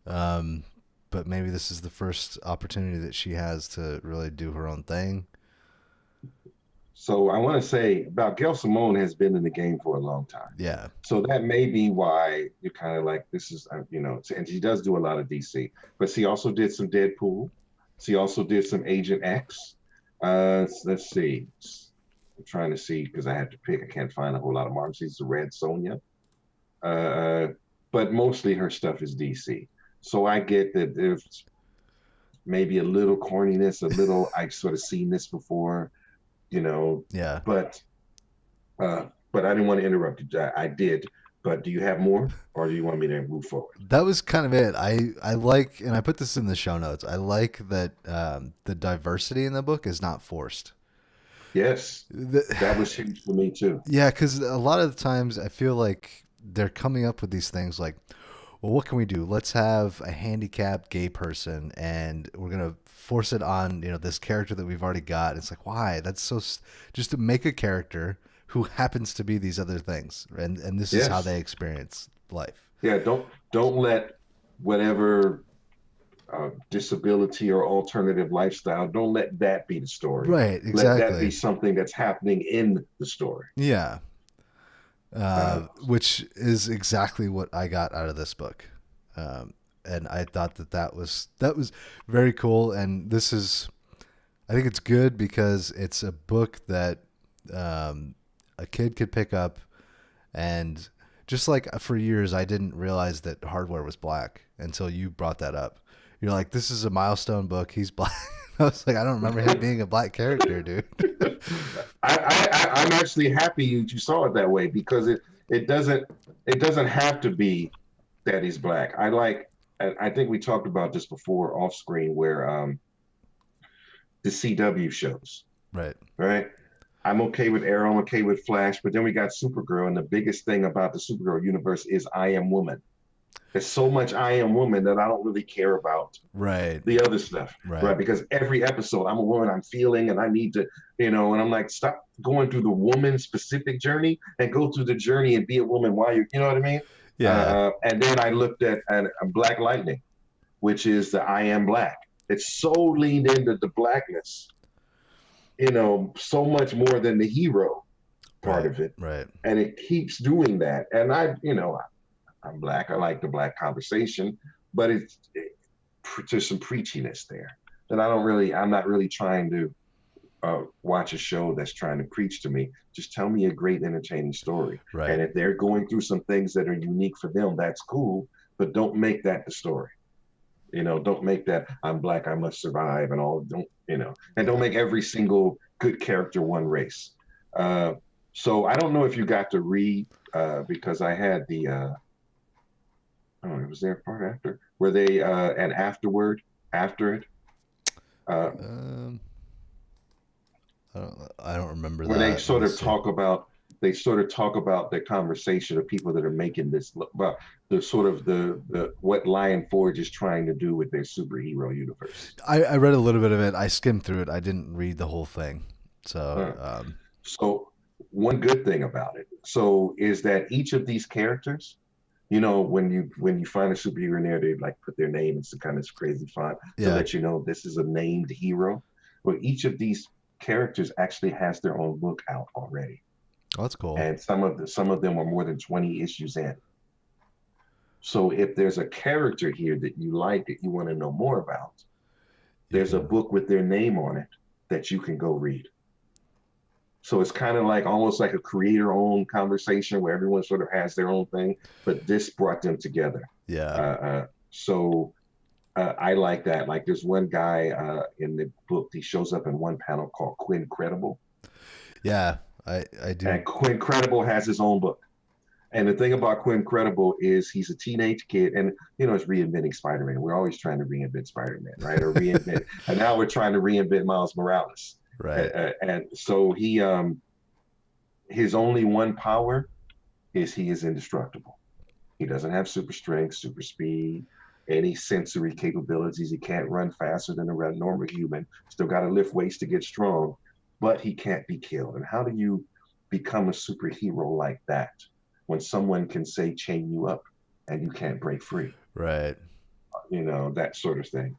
but maybe this is the first opportunity that she has to really do her own thing. So I want to say about Gail Simone has been in the game for a long time. Yeah, So that may be why you're kind of like, this is, and she does do a lot of DC, but she also did some Deadpool. She also did some Agent X. Let's see. I'm trying to see because I had to pick. I can't find a whole lot of Marvel. She's the Red Sonja. Uh, but mostly her stuff is DC. So I get that there's maybe a little corniness, I've sort of seen this before, yeah. but but I didn't want to interrupt you. I did. But do you have more, or do you want me to move forward? That was kind of it. I like, and I put this in the show notes. I like that the diversity in the book is not forced. Yes, The, that was huge for me too. yeah, because a lot of the times I feel like they're coming up with these things like, well, what can we do? Let's have a handicapped gay person, and we're gonna force it on this character that we've already got. It's like, why? That's so just to make a character who happens to be these other things, and this is how Yes, they experience life. yeah. Don't let whatever disability or alternative lifestyle. Don't let that be the story. Right, Let that be exactly. something that's happening in the story. Yeah, Uh, which is exactly what I got out of this book, and I thought that was very cool. And this is I think it's good because it's a book that a kid could pick up, and just like for years, I didn't realize that Hardware was black until you brought that up. You're like, this is a milestone book. He's black. I was like, I don't remember him being a black character, dude. I'm actually happy you saw it that way because it doesn't have to be that he's black. I think we talked about this before off screen where the CW shows, Right. right? I'm okay with Arrow, I'm okay with Flash, but then we got Supergirl, and the biggest thing about the Supergirl universe is I Am Woman. There's so much I Am Woman that I don't really care about Right. the other stuff, Right. right? Because every episode, I'm a woman, I'm feeling, and I need to, and I'm like, stop going through the woman specific journey and go through the journey and be a woman while you know what I mean? Yeah. And then I looked at Black Lightning, which is the I Am Black. It's so leaned into the blackness, so much more than the hero part of it. Right. And it keeps doing that. And I'm black. I like the black conversation, but there's some preachiness there that I'm not really trying to watch a show that's trying to preach to me. Just tell me a great, entertaining story. Right. And if they're going through some things that are unique for them, that's cool, but don't make that the story. Don't make that I'm black, I must survive and all, and don't make every single good character one race. So I don't know if you got to read, because I had the, I don't know, was there a part after where they, and after it, I don't remember where that. they sort of talk about the conversation of people that are making this, about the sort of the what Lion Forge is trying to do with their superhero universe. I read a little bit of it. I skimmed through it. I didn't read the whole thing. So, So one good thing about it, is that each of these characters, when you find a superhero in there, they like put their name in some kind of crazy font to let you know this is a named hero. Well, each of these characters actually has their own book out already. Oh, that's cool. And some of them are more than 20 issues in. So if there's a character here that you like, that you want to know more about, there's a book with their name on it that you can go read. So it's kind of like almost like a creator-owned conversation where everyone sort of has their own thing, but this brought them together. Yeah. I like that. Like there's one guy in the book, he shows up in one panel called Quincredible. Yeah, I do. And Quincredible has his own book. And the thing about Quincredible is he's a teenage kid, and it's reinventing Spider-Man. We're always trying to reinvent Spider-Man, right? Or reinvent, and now we're trying to reinvent Miles Morales. Right. And so he, his only one power is he is indestructible. He doesn't have super strength, super speed, any sensory capabilities. He can't run faster than a normal human. Still got to lift weights to get strong, but he can't be killed. And how do you become a superhero like that when someone can say chain you up and you can't break free? Right. That sort of thing.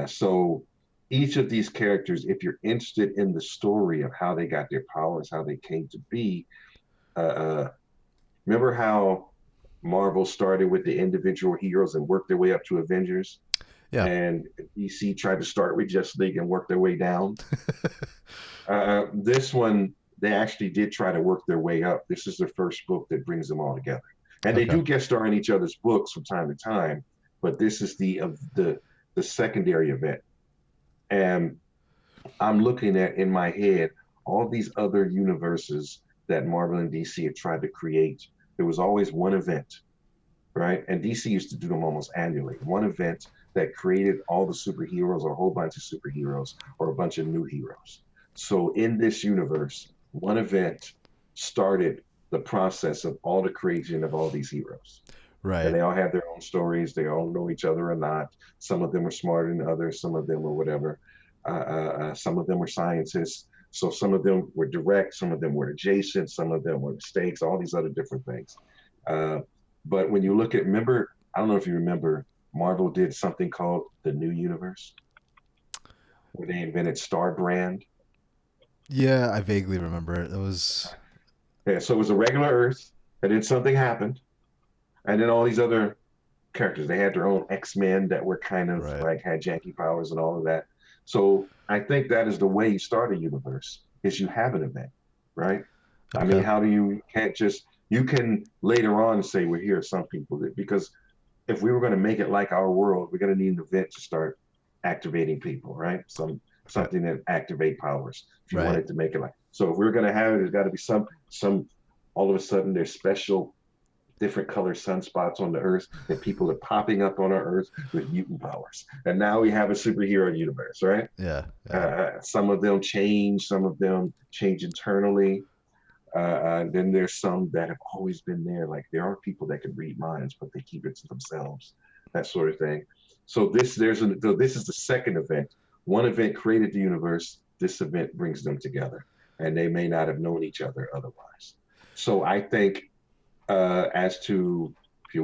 So each of these characters, if you're interested in the story of how they got their powers, how they came to be, remember how Marvel started with the individual heroes and worked their way up to Avengers? Yeah. And DC tried to start with Justice League and work their way down. This one, they actually did try to work their way up. This is the first book that brings them all together. And they do guest star in each other's books from time to time, but this is the secondary event. And I'm looking at, in my head, all these other universes that Marvel and DC have tried to create. There was always one event, right? And DC used to do them almost annually. One event that created all the superheroes, or a whole bunch of superheroes, or a bunch of new heroes. So in this universe, one event started the process of all the creation of all these heroes. Right. And they all have their own stories. They all know each other or not. Some of them are smarter than others. Some of them were whatever. Some of them were scientists. So some of them were direct. Some of them were adjacent. Some of them were mistakes. All these other different things. But when you look at, I don't know if you remember, Marvel did something called the New Universe, where they invented Star Brand. Yeah, I vaguely remember it. It was. Yeah, so it was a regular Earth, and then something happened. And then all these other characters, they had their own X-Men that were kind of like had janky powers and all of that. So I think that is the way you start a universe, is you have an event, right? I mean, Okay. how do you can't just you can later on say we're here, some people did, because if we were going to make it like our world, we're going to need an event to start activating people, right? Okay. Something that activate powers. If you Right. wanted to make it like so, if we're going to have it, there's got to be some. All of a sudden, there's special different color sunspots on the Earth, and people are popping up on our Earth with mutant powers. And now we have a superhero universe, right? Yeah. Yeah. Some of them change, some of them change internally. Then there's some that have always been there. Like there are people that can read minds, but they keep it to themselves, that sort of thing. So this is the second event. One event created the universe. This event brings them together, and they may not have known each other otherwise. So I think as to if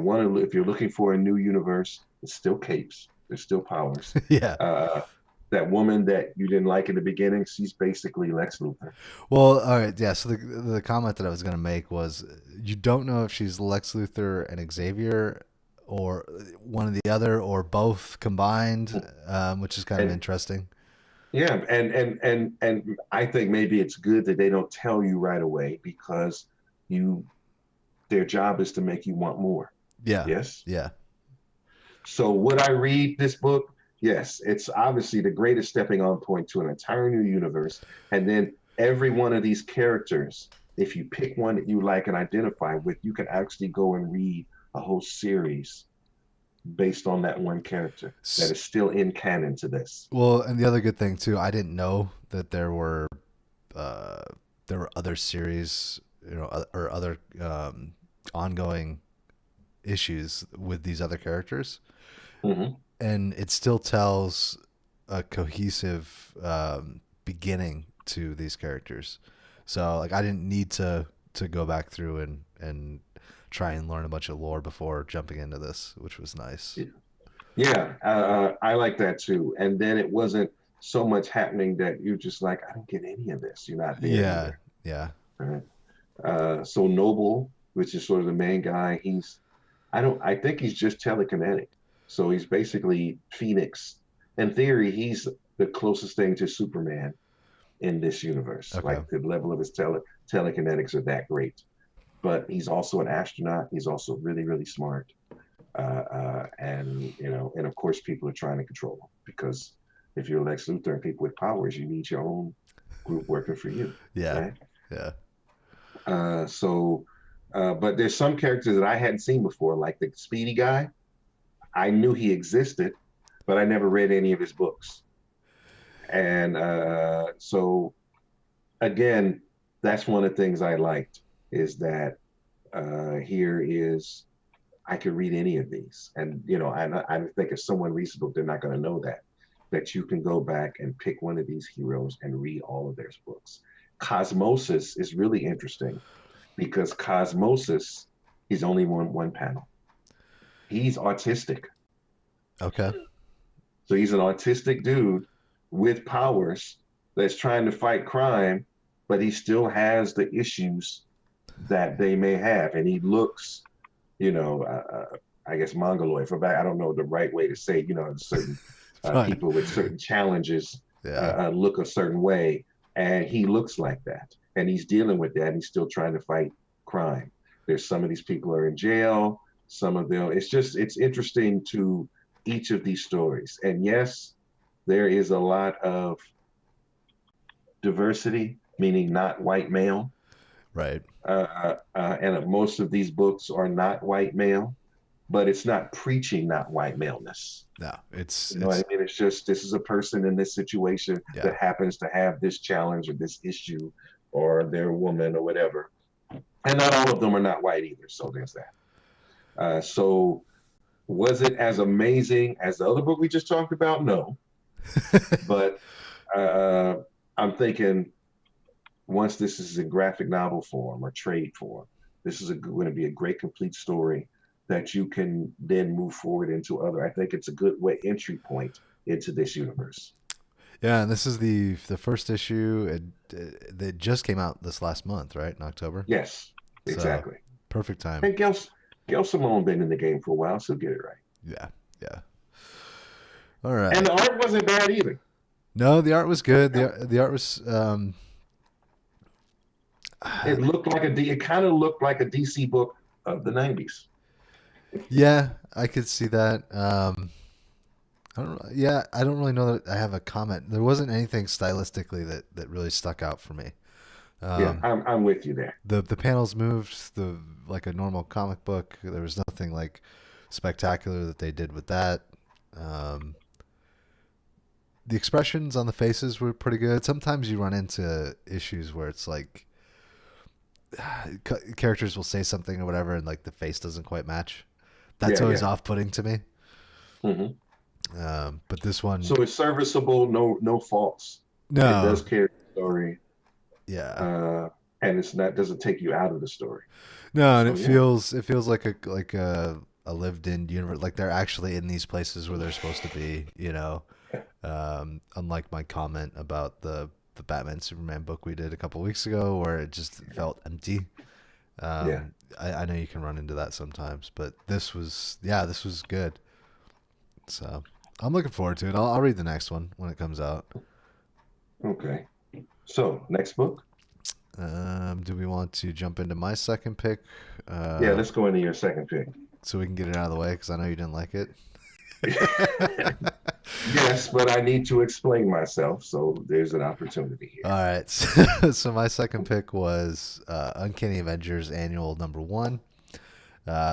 you're looking for a new universe, it's still capes. There's still powers. Yeah. That woman that you didn't like in the beginning, she's basically Lex Luthor. Well, all right, yeah. So the comment that I was gonna make was you don't know if she's Lex Luthor and Xavier, or one or the other, or both combined, which is kind of And interesting. yeah, and I think maybe it's good that they don't tell you right away because you their job is to make you want more. Yeah, Yes. yeah, So would I read this book? Yes, it's obviously the greatest stepping on point to an entire new universe. And then every one of these characters, if you pick one that you like and identify with, you can actually go and read a whole series based on that one character that is still in canon to this. Well, and the other good thing too, I didn't know that uh, there were other series, or other ongoing issues with these other characters, Mm-hmm. and it still tells a cohesive beginning to these characters. So like I didn't need to go back through and try and learn a bunch of lore before jumping into this, which was nice. Yeah, I like that too. And then it wasn't so much happening that you're just like, I don't get any of this. You're not there Yeah, either. yeah, Right? So Noble, which is sort of the main guy, I think he's just telekinetic. So he's basically Phoenix. In theory, he's the closest thing to Superman in this universe. okay, Like the level of his telekinetics are that great. But he's also an astronaut. He's also really, really smart. And of course, people are trying to control him because if you're Lex Luthor and people with powers, you need your own group working for you, yeah, right? yeah, Uh, so, but there's some characters that I hadn't seen before, like the Speedy guy. I knew he existed, but I never read any of his books. And so, again, that's one of the things I liked is that here is I could read any of these, and I think if someone reads the book, they're not going to know that you can go back and pick one of these heroes and read all of their books. Cosmosis is really interesting because Cosmosis is only one panel. He's autistic. okay, So he's an autistic dude with powers that's trying to fight crime, but he still has the issues that they may have. And he looks, I guess, mongoloid. I don't know the right way to say, certain fine, people with certain challenges yeah, look a certain way. And he looks like that. And he's dealing with that. He's still trying to fight crime. There's some of these people are in jail. Some of them, it's interesting to each of these stories. And yes, there is a lot of diversity, meaning not white male. right, And most of these books are not white male, but it's not preaching not white maleness. no, it's You know what it's I mean? It's just this is a person in this situation yeah, that happens to have this challenge or this issue, or they're a woman or whatever. And not all of them are not white either. So there's that. So was it as amazing as the other book we just talked about? No. But uh, I'm thinking once this is in graphic novel form or trade form, this is going to be a great complete story that you can then move forward into other. I think it's a good entry point into this universe. yeah. And this is the first issue. That just came out this last month, right, in October. Yes, So exactly. perfect time. And Gail Simone been in the game for a while, so get it right. Yeah, yeah. All right. And the art wasn't bad either. No, the art was good. The art was It looked like it kind of looked like a DC book of the 90s. yeah, I could see that. I don't. Yeah, I don't really know that I have a comment. There wasn't anything stylistically that really stuck out for me. Yeah, Um, I'm with you there. the panels moved like a normal comic book. There was nothing like spectacular that they did with that. Um, the expressions on the faces were pretty good. Sometimes you run into issues where it's like characters will say something or whatever, and like the face doesn't quite match. That's Yeah, always yeah. off-putting to me. Hmm. But this one, So it's serviceable, no faults. It no, does carry the story, yeah, uh, and it's not doesn't take you out of the story. no, and So yeah, it feels like a lived-in universe. Like they're actually in these places where they're supposed to be. Unlike my comment about the Batman Superman book we did a couple weeks ago, where it just felt empty. yeah. I know you can run into that sometimes, but this was good. So I'm looking forward to it. I'll read the next one when it comes out. Okay. So next book. Do we want to jump into my second pick, Yeah, uh, let's go into your second pick. so we can get it out of the way? Because I know you didn't like it. Yes, but I need to explain myself, so there's an opportunity All here. right. So my second pick was Uncanny Avengers Annual #1.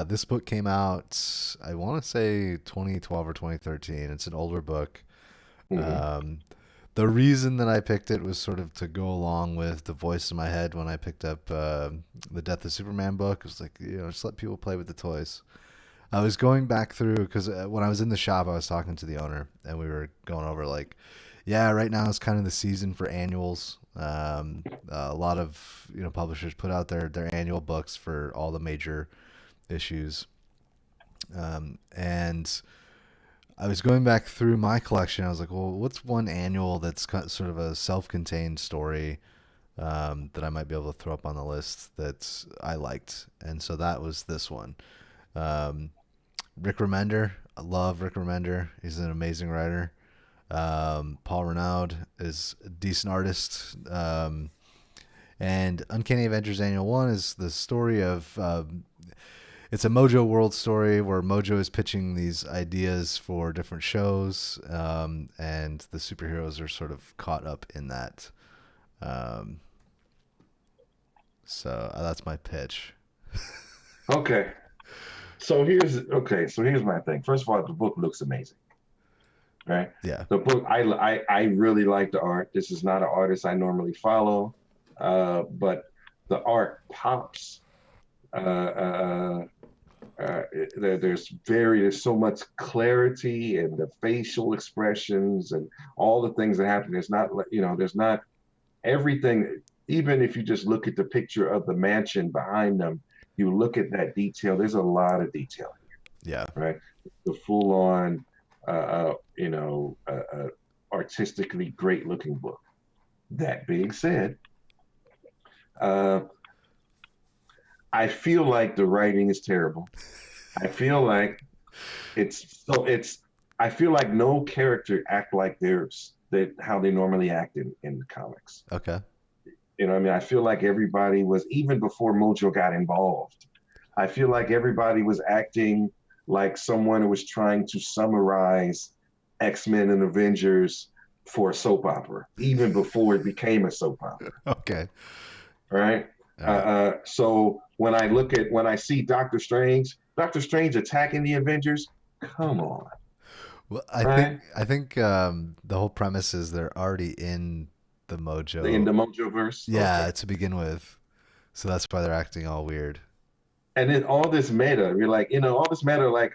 This book came out, I want to say 2012 or 2013. It's an older book. Hmm. Um, the reason that I picked it was sort of to go along with the voice in my head when I picked up the Death of Superman book. It was like, just let people play with the toys. I was going back through because when I was in the shop, I was talking to the owner, and we were going over like, yeah, right now is kind of the season for annuals. A lot of publishers put out their annual books for all the major issues, and I was going back through my collection. I was like, well, what's one annual that's sort of a self-contained story that I might be able to throw up on the list that I liked, and so that was this one. Um, Rick Remender. I love Rick Remender. He's an amazing writer. Paul Renaud is a decent artist. And Uncanny Avengers Annual 1 is the story of. It's a Mojo World story where Mojo is pitching these ideas for different shows, and the superheroes are sort of caught up in that. Um, so that's my pitch. Okay. So here's my thing. First of all, the book looks amazing, right? Yeah. The book I really like the art. This is not an artist I normally follow, but the art pops. Uh, uh, there's so much clarity and the facial expressions and all the things that happen. There's not everything. Even if you just look at the picture of the mansion behind them, you look at that detail. There's a lot of detail, Yeah. right? The full on, uh, uh, you know, uh, uh, artistically great looking book. That being said, uh, I feel like the writing is terrible. I feel like it's I feel like no character act like theirs that how they normally act in the comics. Okay. You know what I mean? I feel like everybody was even before Mojo got involved. I feel like everybody was acting like someone who was trying to summarize X-Men and Avengers for a soap opera, even before it became a soap opera, Okay. right? All right. So when I see Doctor Strange attacking the Avengers, come on, Well, right? I think the whole premise is they're already in the In Mojo. the Mojoverse, okay. Yeah, to begin with. So that's why they're acting all weird. And then all this meta, you're like, all this meta, like,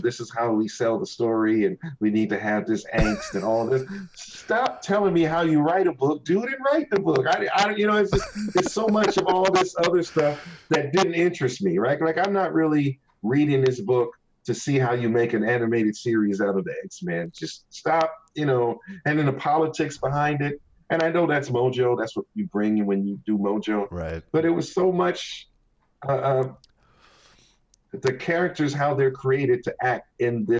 this is how we sell the story, and we need to have this angst and all this. Stop telling me how you write a book, dude, and write the book. It's so much of all this other stuff that didn't interest me, right? Like, I'm not really reading this book to see how you make an animated series out of the X-Men. Just stop, and then the politics behind it. And I know that's Mojo. That's what you bring when you do Mojo. Right. But it was so much uh, uh, the characters how they're created to act in this